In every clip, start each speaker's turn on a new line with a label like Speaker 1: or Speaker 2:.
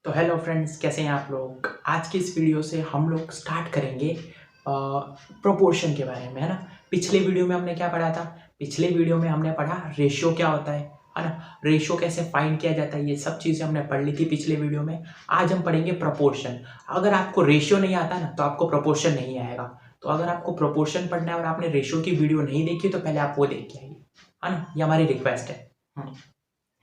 Speaker 1: तो hello friends, कैसे हैं आप लोग। आज की इस वीडियो से हम लोग स्टार्ट करेंगे प्रोपोर्शन के बारे में, है ना। पिछले वीडियो में हमने क्या पढ़ा था। पिछले वीडियो में हमने पढ़ा रेशियो क्या होता है ना। रेशियो कैसे फाइंड किया जाता है, ये सब चीज़ें हमने पढ़ ली थी पिछले वीडियो में। आज हम पढ़ेंगे प्रोपोर्शन। अगर आपको रेशियो नहीं आता ना तो आपको प्रोपोर्शन नहीं आएगा। तो अगर आपको प्रोपोर्शन पढ़ना है और आपने रेशियो की वीडियो नहीं देखी तो पहले आप वो देख के आइए, है ना। ये हमारी रिक्वेस्ट है।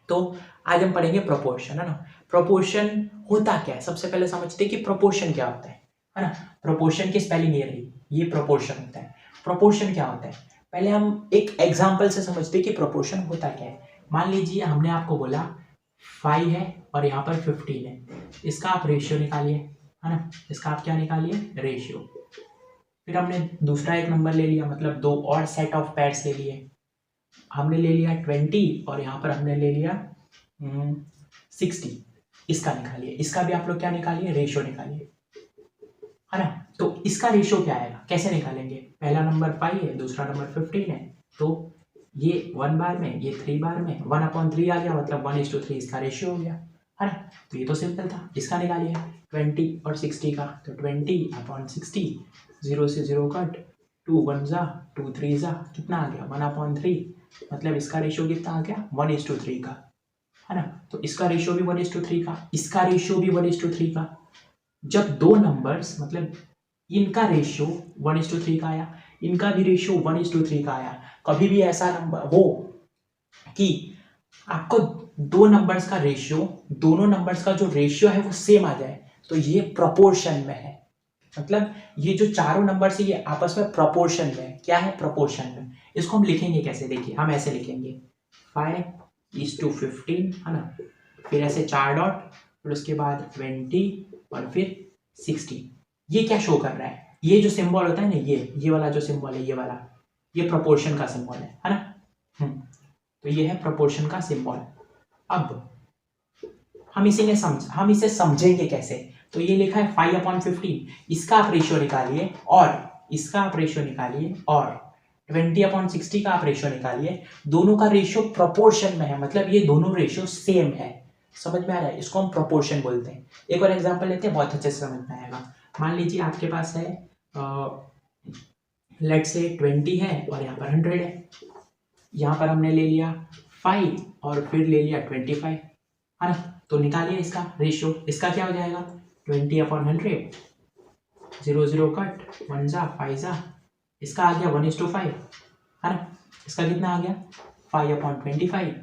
Speaker 1: तो आज हम पढ़ेंगे प्रोपोर्शन, है ना। प्रोपोर्शन होता क्या है, सबसे पहले समझते हैं कि प्रोपोर्शन क्या होता है ना। प्रोपोर्शन की स्पेलिंग ये रही, ये प्रोपोर्शन होता है। प्रोपोर्शन क्या होता है, पहले हम एक एग्जांपल से समझते हैं कि प्रोपोर्शन होता क्या है। मान लीजिए हमने आपको बोला 5 है और यहाँ पर 15 है, इसका आप रेशियो निकालिए, है ना। इसका आप क्या निकालिए, रेशियो। फिर हमने दूसरा एक नंबर ले लिया, मतलब दो और सेट ऑफ पैड्स ले लिए। हमने ले लिया 20 और यहाँ पर हमने ले लिया 60। इसका निकालिए, इसका भी आप लोग क्या निकालिए, रेशियो निकालिए, है ना। तो इसका रेशियो क्या आएगा, कैसे निकालेंगे। पहला नंबर 5 है, दूसरा नंबर 15 है, तो ये 1 बार में, ये 3 बार में, 1/3 आ गया, मतलब 1:3 इसका रेशियो हो गया, है ना। तो ये तो सिंपल था। इसका निकालिए 20 और 60 का, तो 20/60, 0 से 0 कट, 2 1 जा, 2 3 जा, कितना आ गया 1/3, मतलब इसका रेशियो कितना आ गया 1:3 का, है ना। तो इसका रेशियो भी 1:3 का, इसका रेशियो भी 1:3 का। जब दो नंबर्स, मतलब इनका रेशियो 1:3 का आया, इनका भी रेशियो 1:3 का आया, कभी भी ऐसा नंबर हो कि आपको दो नंबर्स का रेशियो, दोनों नंबर्स का जो रेशियो है वो सेम आ जाए, तो ये प्रोपोर्शन में है। मतलब ये जो चारों नंबर से ये आपस में प्रोपोर्शन में है। क्या है, प्रोपोर्शन में। इसको हम लिखेंगे कैसे, देखिए हम ऐसे लिखेंगे 5:15, है ना। फिर ऐसे 4 डॉट, फिर उसके बाद 20 और फिर 60। ये क्या शो कर रहा है, ये जो सिंबल होता है ना, ये वाला जो सिंबल है, ये वाला, ये प्रोपोर्शन का सिंबल है ना। तो ये है प्रोपोर्शन का सिंबल। अब हम इसे समझेंगे कैसे। तो ये लिखा है 5/15, इसका आप रेशियो निकालिए और इसका आप रेशियो निकालिए और 20/60 का आप रेशियो निकालिए। दोनों का रेशियो प्रोपोर्शन में है, मतलब ये दोनों रेशियो सेम है। समझ में आ रहा है, इसको हम प्रोपोर्शन बोलते हैं। एक और एग्जांपल लेते हैं, बहुत अच्छे से समझ में आएगा। मान लीजिए आपके पास है लेट से 20 है और यहाँ पर 100 है। यहाँ पर हमने ले लिया 5 और फिर ले लिया 25, है ना। तो निकालिए इसका रेशियो, इसका क्या हो जाएगा 20/100, 0 0 कट, 1 जा 5 जा, इसका आ गया 1:5, है ना। इसका कितना आ गया 5/25,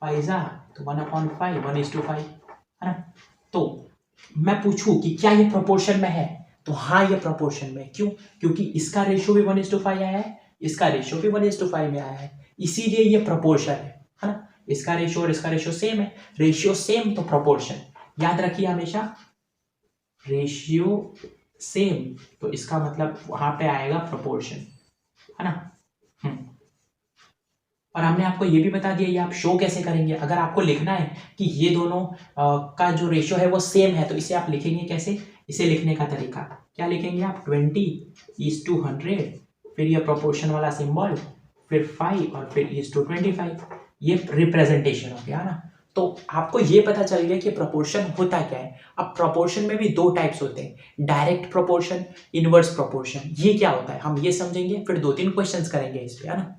Speaker 1: 5 जा तो 1/5, 1:5, है ना। तो मैं पूछूं कि क्या ये प्रोपोर्शन में है, तो हाँ ये प्रोपोर्शन में। क्यों, क्योंकि इसका रेशियो भी 1:5 आया है, इसका रेशियो भी 1:5 में आया है, इसीलिए ये प्रोपोर्शन है ना। इसका रेशियो और इसका रेशियो सेम है, रेशियो सेम तो प्रोपोर्शन। याद रखिए हमेशा, रेशियो सेम तो इसका मतलब वहां पे आएगा प्रोपोर्शन, है ना। और हमने आपको ये भी बता दिया ये आप शो कैसे करेंगे। अगर आपको लिखना है कि ये दोनों का जो रेशियो है वो सेम है, तो इसे आप लिखेंगे कैसे। इसे लिखने का तरीका क्या लिखेंगे आप, 20:100, फिर ये प्रोपोर्शन वाला सिंबल, फिर 5 और फिर 25। ये रिप्रेजेंटेशन हो गया ना। तो आपको ये पता चल गया कि प्रोपोर्शन होता क्या है। अब प्रोपोर्शन में भी दो टाइप्स होते हैं, डायरेक्ट प्रोपोर्शन, इनवर्स प्रोपोर्शन। ये क्या होता है हम ये समझेंगे, फिर 2-3 क्वेश्चंस करेंगे इस पे, है ना।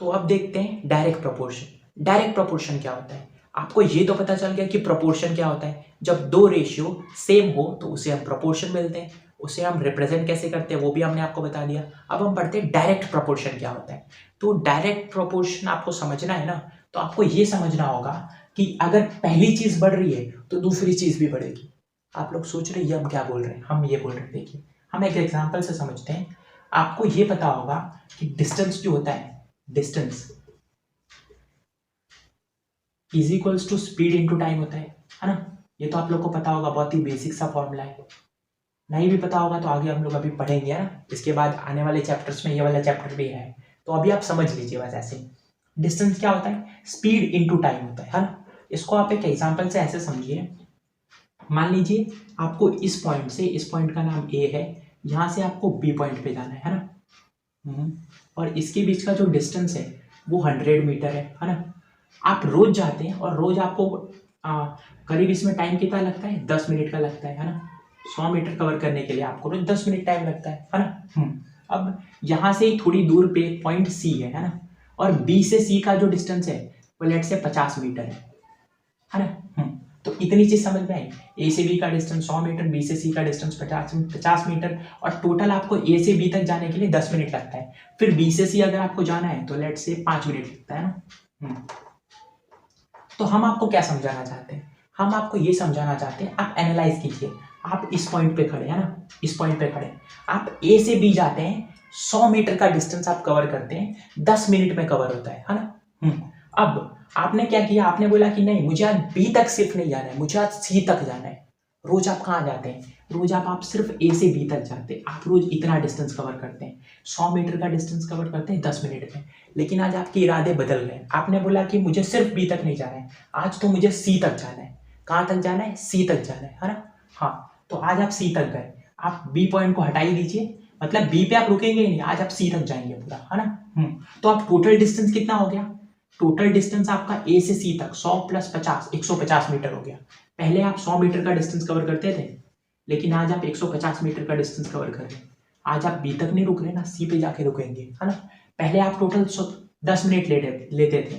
Speaker 1: तो अब देखते हैं डायरेक्ट प्रोपोर्शन। डायरेक्ट प्रोपोर्शन क्या होता है, आपको ये तो पता चल गया कि प्रोपोर्शन क्या होता है। जब दो रेशियो सेम हो तो उसे हम प्रोपोर्शन मिलते हैं, उसे हम रिप्रेजेंट कैसे करते हैं वो भी हमने आपको बता दिया। अब हम पढ़ते हैं डायरेक्ट प्रोपोर्शन क्या होता है। तो डायरेक्ट प्रोपोर्शन आपको समझना है ना, तो आपको ये समझना होगा कि अगर पहली चीज बढ़ रही है तो दूसरी चीज भी बढ़ेगी। आप लोग सोच रहे हैं ये हम क्या बोल रहे हैं, हम ये बोल रहे हैं, देखिए हम एक एग्जाम्पल से समझते हैं। आपको ये पता होगा कि डिस्टेंस जो होता है, distance is equals to speed into time होता है ना। ये तो आप लोग को पता होगा, बहुत ही बेसिक सा फॉर्मूला है। नहीं भी पता होगा तो आगे हम लोग अभी पढ़ेंगे, है ना। इसके बाद आने वाले चैप्टर्स में ये वाला चैप्टर भी है, तो अभी आप समझ लीजिए बस ऐसे। डिस्टेंस क्या होता है, स्पीड इनटू टाइम होता है ना। इसको आप एक एग्जांपल से ऐसे समझिए। मान लीजिए आपको इस पॉइंट से, इस पॉइंट का नाम ए है, यहाँ से आपको बी पॉइंट पे जाना है ना। और इसके बीच का जो डिस्टेंस है वो 100 मीटर है ना। आप रोज जाते हैं और रोज आपको करीब इसमें टाइम कितना लगता है, 10 मिनट का लगता है ना। 100 मीटर कवर करने के लिए आपको रोज 10 मिनट टाइम लगता है ना। अब यहाँ से थोड़ी दूर पे पॉइंट सी है ना, और बी से सी का जो डिस्टेंस है वो लेट से 50 मीटर है ना। तो इतनी चीज समझ में आई, ए से बी का डिस्टेंस 100 मीटर, बी से सी का डिस्टेंस 50 मीटर, और टोटल आपको ए से बी तक जाने के लिए 10 मिनट लगता है। फिर बी से सी अगर आपको जाना है तो लेट से 5 मिनट लगता है ना। तो हम आपको क्या समझाना चाहते हैं, हम आपको ये समझाना चाहते हैं, आप एनालाइज कीजिए। आप इस पॉइंट पे खड़े हैं ना, इस पॉइंट पे खड़े, आप ए से बी जाते हैं, 100 मीटर का डिस्टेंस आप कवर करते हैं, 10 मिनट में कवर होता है ना। अब आपने क्या किया, आपने बोला कि नहीं मुझे आज बी तक सिर्फ नहीं जाना है, मुझे आज सी तक जाना है। रोज आप कहाँ जाते हैं, रोज आप सिर्फ ए से बी तक जाते हैं, आप रोज इतना डिस्टेंस कवर करते हैं, 100 मीटर का डिस्टेंस कवर करते हैं 10 मिनट में। लेकिन आज आपके इरादे बदल गए, आपने बोला कि मुझे सिर्फ बी तक नहीं जाना है, आज तो मुझे सी तक जाना है। कहाँ तक जाना है, सी तक जाना है ना। हाँ, तो आज आप सी तक गए, आप बी पॉइंट को हटा ही दीजिए, मतलब बी पे आप रुकेंगे ही नहीं, आज आप सी तक जाएंगे पूरा, है ना। तो आप टोटल डिस्टेंस कितना हो गया, टोटल डिस्टेंस आपका ए से सी तक 100 + 50 150 मीटर हो गया। पहले आप 100 मीटर का डिस्टेंस कवर करते थे, लेकिन आज आप 150 मीटर का डिस्टेंस कवर कर रहे हैं। आज आप बी तक नहीं रुक रहे ना, सी पे जाके रुकेंगे, है ना। पहले आप टोटल 10 मिनट लेते थे,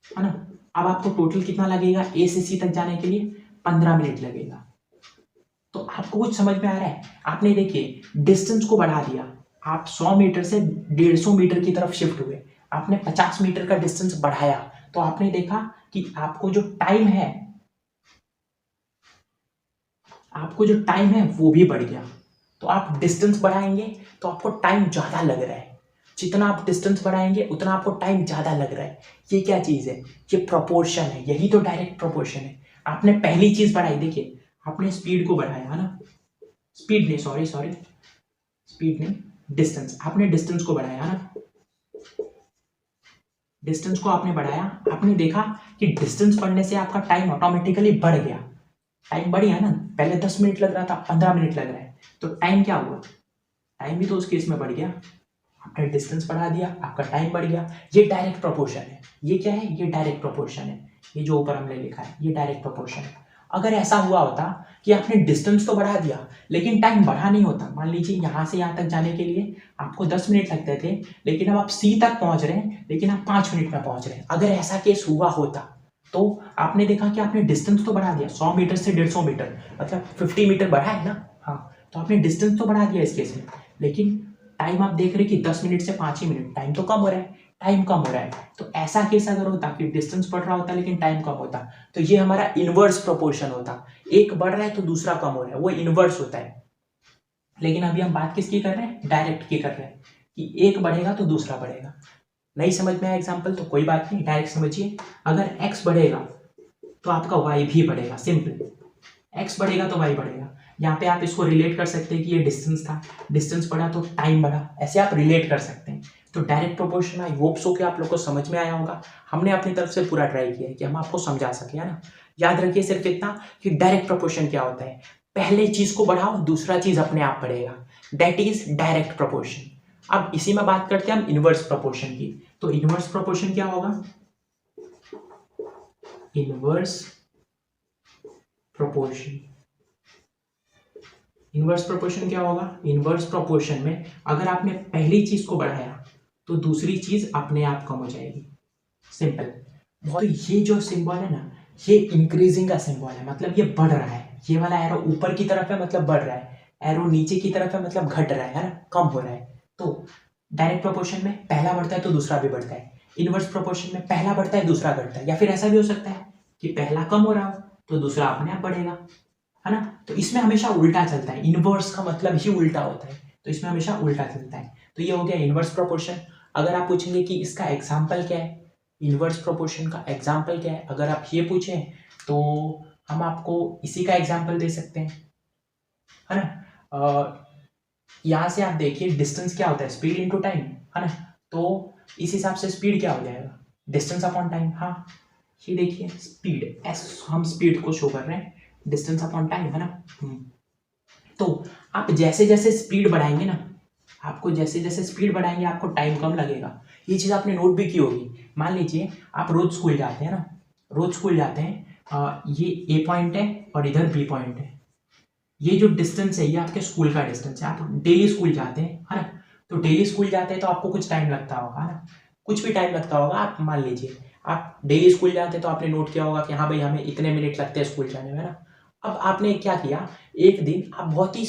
Speaker 1: है ना। अब आपको टोटल कितना लगेगा, ए से सी तक जाने के लिए 15 मिनट लगेगा। तो आपको कुछ समझ में आ रहा है, आपने देखिए डिस्टेंस को बढ़ा दिया, आप 100 मीटर से 150 मीटर की तरफ शिफ्ट हुए, आपने 50 मीटर का डिस्टेंस बढ़ाया, तो आपने देखा कि आपको जो टाइम है वो भी बढ़ गया। तो आप डिस्टेंस बढ़ाएंगे तो आपको टाइम ज्यादा लग रहा है, जितना आप डिस्टेंस बढ़ाएंगे उतना आपको टाइम ज्यादा लग रहा है। ये क्या चीज है, ये प्रोपोर्शन है, यही तो डायरेक्ट प्रोपोर्शन है। आपने पहली चीज बढ़ाई, देखिए आपने स्पीड को बढ़ाया, है ना, स्पीड नहीं, सॉरी स्पीड नहीं, डिस्टेंस, आपने डिस्टेंस को बढ़ाया, है ना, डिस्टेंस को आपने बढ़ाया, आपने देखा कि डिस्टेंस बढ़ने से आपका टाइम ऑटोमेटिकली बढ़ गया। टाइम बढ़ गया ना, पहले 10 मिनट लग रहा था, 15 मिनट लग रहा है, तो टाइम क्या हुआ, टाइम भी तो उस केस में बढ़ गया। आपने डिस्टेंस बढ़ा दिया, आपका टाइम बढ़ गया। ये डायरेक्ट प्रोपोर्शन है। ये क्या है, ये डायरेक्ट प्रोपोर्शन है। ये जो ऊपर हमने लिखा है ये डायरेक्ट प्रोपोर्शन है। अगर ऐसा हुआ होता कि आपने डिस्टेंस तो बढ़ा दिया लेकिन टाइम बढ़ा नहीं होता, मान लीजिए यहाँ से यहाँ तक जाने के लिए आपको 10 मिनट लगते थे, लेकिन अब आप सी तक पहुंच रहे हैं, लेकिन आप 5 मिनट में पहुंच रहे हैं। अगर ऐसा केस हुआ होता तो आपने देखा कि आपने डिस्टेंस तो बढ़ा दिया, 100 मीटर से 150 मीटर, मतलब 50 मीटर बढ़ा है ना। हाँ, तो आपने डिस्टेंस तो बढ़ा दिया इस केस में, लेकिन टाइम आप देख रहे कि 10 मिनट से 5 ही मिनट, टाइम तो कम हो रहा है, टाइम कम हो रहा है। तो ऐसा केस अगर होता कि डिस्टेंस बढ़ रहा होता लेकिन टाइम कम होता, तो ये हमारा इनवर्स प्रोपोर्शन होता। एक बढ़ रहा है तो दूसरा कम हो रहा है, वो इनवर्स होता है। लेकिन अभी हम बात किसकी कर रहे हैं, डायरेक्ट की कर रहे हैं, कि एक बढ़ेगा तो दूसरा बढ़ेगा। नहीं समझ में आया एग्जाम्पल तो कोई बात नहीं, डायरेक्ट समझिए। अगर x बढ़ेगा तो आपका y भी बढ़ेगा, सिंपल। x बढ़ेगा तो y बढ़ेगा। यहाँ पे आप इसको रिलेट कर सकते हैं कि ये डिस्टेंस था, डिस्टेंस बढ़ा तो टाइम बढ़ा, ऐसे आप रिलेट कर सकते हैं। तो direct proportion, I hope so कि आप लोग को समझ में आया होगा। हमने अपनी तरफ से पूरा ट्राई किया है कि हम आपको समझा सके, है ना। याद रखिए सिर्फ इतना कि डायरेक्ट प्रोपोर्शन क्या होता है, पहले चीज को बढ़ाओ दूसरा चीज अपने आप बढ़ेगा, दैट इज डायरेक्ट प्रोपोर्शन। अब इसी में बात करते हैं हम इनवर्स प्रोपोर्शन की। तो इनवर्स प्रोपोर्शन क्या होगा, इनवर्स प्रोपोर्शन, इनवर्स प्रोपोर्शन क्या होगा, इनवर्स प्रोपोर्शन में अगर आपने पहली चीज को बढ़ाया तो दूसरी चीज अपने आप कम हो जाएगी, सिंपल। तो ये जो सिंबल है ना, ये इंक्रीजिंग का सिंबल है, मतलब ये बढ़ रहा है। ये वाला एरो ऊपर की तरफ है मतलब बढ़ रहा है, एरो नीचे की तरफ है मतलब घट रहा है ना, कम हो रहा है। तो डायरेक्ट प्रोपोर्शन में पहला बढ़ता है तो दूसरा भी बढ़ता है, इनवर्स प्रोपोर्शन में पहला बढ़ता है दूसरा घटता है, या फिर ऐसा भी हो सकता है कि पहला कम हो रहा हो तो दूसरा अपने आप बढ़ेगा, है ना। तो इसमें हमेशा उल्टा चलता है, इनवर्स का मतलब ही उल्टा होता है, तो इसमें हमेशा उल्टा चलता है। तो ये हो गया इनवर्स प्रोपोर्शन। अगर आप पूछेंगे कि इसका एग्जाम्पल क्या है, इनवर्स प्रोपोर्शन का एग्जाम्पल क्या है, अगर आप ये पूछें तो हम आपको इसी का एग्जाम्पल दे सकते हैं, है ना। यहाँ से आप देखिए डिस्टेंस क्या होता है, स्पीड इनटू टाइम, है ना। तो इस हिसाब से स्पीड क्या हो जाएगा, डिस्टेंस अपॉन टाइम। हाँ, ये देखिए स्पीड, एस हम स्पीड को शो कर रहे हैं, डिस्टेंस अपॉन टाइम, है ना। तो आप जैसे जैसे स्पीड बढ़ाएंगे ना, आपको जैसे जैसे स्पीड बढ़ाएंगे आपको टाइम कम लगेगा। ये चीज़ आपने नोट भी की होगी। मान लीजिए आप रोज स्कूल जाते हैं ना, रोज स्कूल जाते हैं, ये ए पॉइंट है और इधर बी पॉइंट है। ये जो डिस्टेंस है ये आपके स्कूल का डिस्टेंस है। आप डेली स्कूल जाते हैं, है ना, तो डेली स्कूल जाते हैं तो आपको कुछ टाइम लगता होगा, है ना, कुछ भी टाइम लगता होगा। आप मान लीजिए आप डेली स्कूल जाते हैं तो आपने नोट किया होगा कि हाँ भाई हमें इतने मिनट लगते हैं स्कूल जाने में, है ना। अब आपने क्या किया, एक दिन आप बहुत ही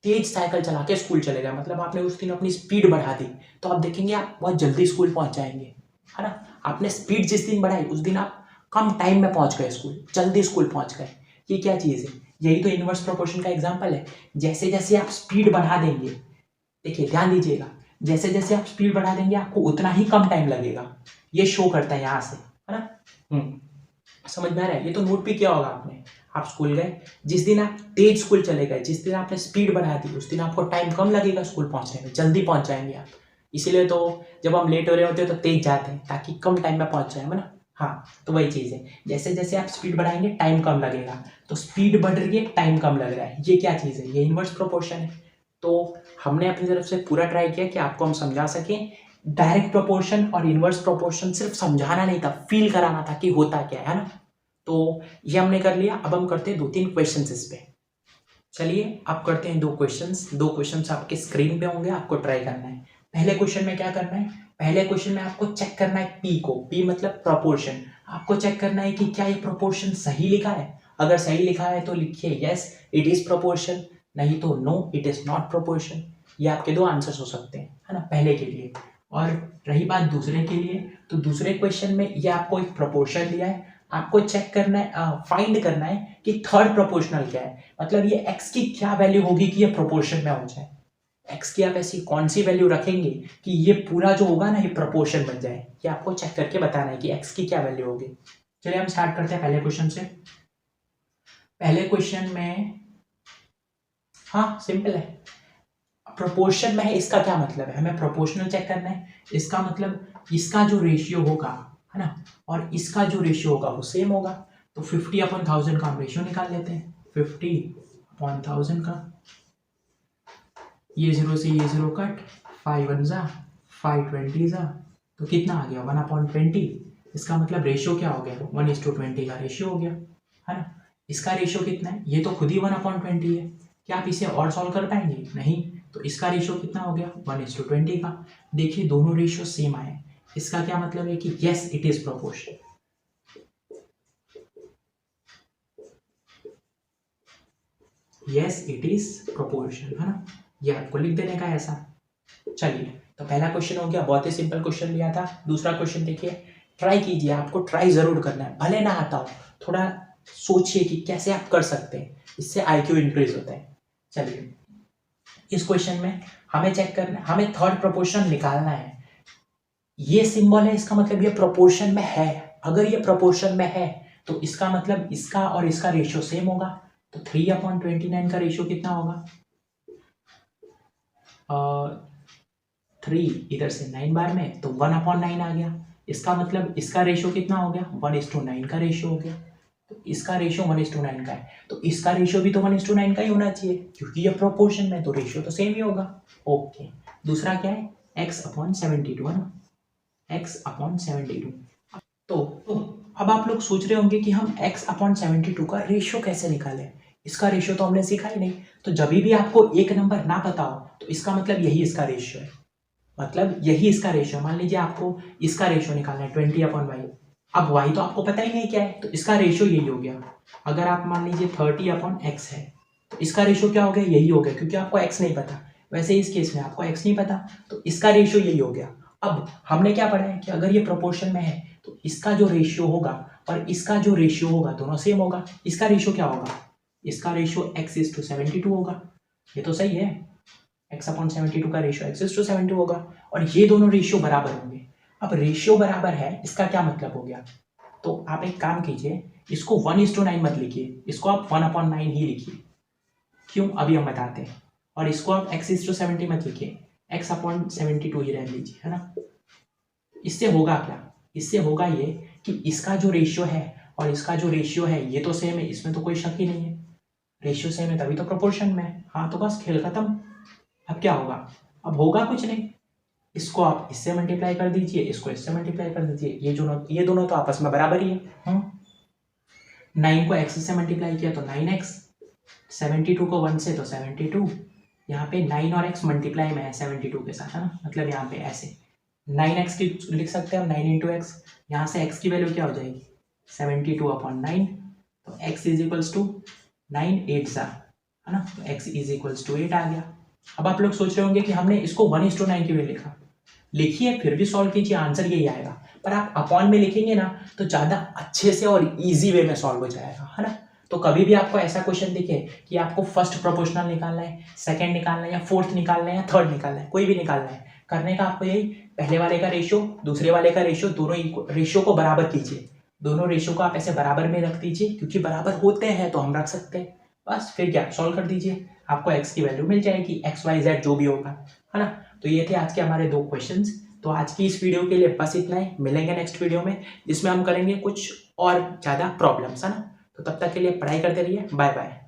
Speaker 1: तेज साइकिल चला के स्कूल चले गए, मतलब आपने उस दिन अपनी स्पीड बढ़ा दी, तो आप देखेंगे आप बहुत जल्दी स्कूल पहुंच जाएंगे, है ना। आपने स्पीड जिस दिन बढ़ाई उस दिन आप कम टाइम में पहुंच गए स्कूल, जल्दी स्कूल पहुंच गए। ये क्या चीज़ है, यही तो इनवर्स प्रोपोर्शन का एग्जांपल है। जैसे जैसे आप स्पीड बढ़ा देंगे, देखिए ध्यान दीजिएगा, जैसे जैसे आप स्पीड बढ़ा देंगे आपको उतना ही कम टाइम लगेगा। ये शो करता है यहाँ से, है ना। समझ में आ रहा है, ये तो नोट भी किया होगा आपने। आप स्कूल गए, जिस दिन आप तेज स्कूल चले गए, जिस दिन आपने स्पीड बढ़ा दी, उस दिन आपको टाइम कम लगेगा स्कूल पहुंचने में, जल्दी पहुंच जाएंगे आप। इसीलिए तो जब हम लेट हो रहे होते हैं तो तेज जाते हैं ताकि कम टाइम में पहुंच जाए, है ना। हाँ, तो वही चीज़ है, जैसे जैसे आप स्पीड बढ़ाएंगे टाइम कम लगेगा, तो स्पीड बढ़ रही है टाइम कम लग रहा है, ये क्या चीज़ है, ये इनवर्स प्रोपोर्शन है। तो हमने अपनी तरफ से पूरा ट्राई किया कि आपको हम समझा सकें। डायरेक्ट प्रोपोर्शन और इनवर्स प्रोपोर्शन सिर्फ समझाना नहीं था, फील कराना था कि होता क्या है ना। तो ये हमने कर लिया। अब हम करते हैं 2-3 क्वेश्चंस इस पे। चलिए अब करते हैं 2 क्वेश्चंस। 2 क्वेश्चंस आपके स्क्रीन पे होंगे, आपको ट्राई करना है। पहले क्वेश्चन में क्या करना है, पहले क्वेश्चन में आपको चेक करना है पी को, पी मतलब प्रोपोर्शन। आपको चेक करना है कि क्या ये प्रोपोर्शन सही लिखा है। अगर सही लिखा है तो लिखिए यस इट इज प्रोपोर्शन, नहीं तो no it is not proportion. ये आपके 2 आंसर्स हो सकते हैं, है ना, पहले के लिए। और रही बात दूसरे के लिए, तो दूसरे क्वेश्चन में ये आपको एक प्रोपोर्शन दिया है, आपको चेक करना है, फाइंड करना है कि थर्ड प्रोपोर्शनल क्या है, मतलब ये x की क्या वैल्यू होगी कि ये प्रोपोर्शन में हो जाए। x की आप ऐसी कौन सी वैल्यू रखेंगे कि ये पूरा जो होगा ना ये प्रोपोर्शन बन जाए, ये आपको चेक करके बताना है कि x की क्या वैल्यू होगी। चलिए हम स्टार्ट करते हैं पहले क्वेश्चन से। पहले क्वेश्चन में हाँ सिंपल है, प्रोपोर्शन में है, इसका क्या मतलब है, हमें प्रोपोर्शनल चेक करना है। इसका मतलब इसका जो रेशियो होगा, है ना, और इसका जो रेशियो होगा वो सेम होगा। तो 50/1000 का हम रेशियो निकाल लेते हैं। 50/1000 का, ये 0 से ये 0 कट, 5 1 जा 5 20 जा, तो कितना आ गया 1/20। इसका मतलब रेशियो क्या हो गया, 1:20 का रेशियो हो गया, है ना। इसका रेशियो कितना है, ये तो खुद ही 1/20 है। क्या आप इसे और सॉल्व कर पाएंगे, नहीं। तो इसका रेशियो कितना हो गया 1:20 का। देखिए दोनों रेशियो सेम आए, इसका क्या मतलब है कि yes it is proportion. Yes it is proportion, है ना, ये आपको लिख देने का ऐसा। चलिए तो पहला क्वेश्चन हो गया, बहुत ही सिंपल क्वेश्चन लिया था। दूसरा क्वेश्चन देखिए, ट्राई कीजिए, आपको ट्राई जरूर करना है, भले ना आता हो, थोड़ा सोचिए कि कैसे आप कर सकते हैं, इससे आईक्यू इंक्रीज होता है। चलिए इस क्वेश्चन में हमें चेक करना है, हमें थर्ड प्रोपोर्शन निकालना है। ये सिंबल है, इसका मतलब ये प्रोपोर्शन में है। अगर ये प्रोपोर्शन में है तो इसका मतलब इसका और इसका रेशियो सेम होगा। तो 3/29 का रेशियो कितना होगा, 3 इधर से 9 बार में, तो 1/9 आ गया। इसका मतलब इसका रेशियो कितना हो गया, 1:9 का रेशियो हो गया। तो इसका रेशियो 1:9 का है, तो इसका रेशियो भी तो 1:9 का ही होना चाहिए, क्योंकि ये प्रोपोर्शन में, तो रेशियो तो सेम ही होगा। ओके, दूसरा क्या है, x/72, है ना, x/72। तो अब आप लोग सोच रहे होंगे कि हम x/72 का रेशियो कैसे निकालें। इसका रेशियो तो हमने सीखा ही नहीं। तो जब भी आपको एक नंबर ना पता हो तो इसका मतलब यही इसका रेशियो है, मतलब यही इसका रेशियो। मान लीजिए आपको इसका रेशियो निकालना है 20/y, अब y तो आपको पता ही नहीं क्या है, तो इसका रेशियो यही हो गया। अगर आप मान लीजिए 30/x है तो इसका रेशियो क्या हो गया, यही हो गया, क्योंकि आपको x नहीं पता। वैसे इस केस में आपको x नहीं पता, तो इसका रेशियो यही हो गया। अब हमने क्या पढ़ा है कि अगर ये प्रोपोर्शन में है तो इसका जो रेशियो होगा और इसका जो रेशियो होगा दोनों सेम होगा। इसका रेशियो क्या होगा, इसका रेशियो x:72 होगा। ये तो सही है, x/72 का रेशियो x:72 होगा, और ये दोनों रेशियो बराबर होंगे। अब रेशियो बराबर है, इसका क्या मतलब हो गया, तो आप एक काम कीजिए, इसको 1:9 मत लिखिए, इसको आप 1/9 ही लिखिए। क्यों, अभी हम बताते हैं। और इसको आप x:70 मत लिखिए, x/72 ही रह लीजिए, है ना। इससे होगा क्या, इससे होगा ये कि इसका जो रेशियो है और इसका जो रेशियो है ये तो सेम है, इसमें तो कोई शक ही नहीं है। रेशियो सेम है तभी तो प्रोपोर्शन में है। हाँ तो बस खेल खत्म। अब क्या होगा, अब होगा कुछ नहीं, इसको आप इससे मल्टीप्लाई कर दीजिए, इसको इससे मल्टीप्लाई कर दीजिए, ये दोनों तो आपस में बराबर ही है। 9 को x से मल्टीप्लाई किया तो 9x, 72 को 1 से तो 72, यहाँ पे 9 और x मल्टीप्लाई में है 72 के साथ, है ना, मतलब यहाँ पे ऐसे 9x की लिख सकते हैं हम, 9 इंटू एक्स, यहाँ से x की वैल्यू क्या हो जाएगी 72/9, तो x इज इक्वल्स टू 9 8 सा, है ना, तो x इज इक्वल्स टू 8 आ गया। अब आप लोग सोच रहे होंगे कि हमने इसको 1:9 क्यों लिखा, लिखिए फिर भी सॉल्व कीजिए, आंसर यही आएगा, पर आप अपॉन में लिखेंगे ना तो ज़्यादा अच्छे से और इजी वे में सॉल्व हो जाएगा, है ना। तो कभी भी आपको ऐसा क्वेश्चन दिखे कि आपको फर्स्ट प्रोपोर्शनल निकालना है, सेकंड निकालना है, या फोर्थ निकालना है, या थर्ड निकालना है, कोई भी निकालना है, करने का आपको यही, पहले वाले का रेशियो दूसरे वाले का रेशियो, दोनों रेशियो को बराबर कीजिए, दोनों रेशियो को आप ऐसे बराबर में रख दीजिए, क्योंकि बराबर होते हैं तो हम रख सकते हैं, बस फिर क्या सॉल्व कर दीजिए, आपको x की वैल्यू मिल जाएगी, x y z जो भी होगा, है ना। तो ये थे आज के हमारे 2 क्वेश्चंस। तो आज की इस वीडियो के लिए बस इतना ही, मिलेंगे नेक्स्ट वीडियो में जिसमें हम करेंगे कुछ और ज़्यादा प्रॉब्लम्स, है ना। तो तब तक के लिए पढ़ाई करते रहिए, बाय बाय।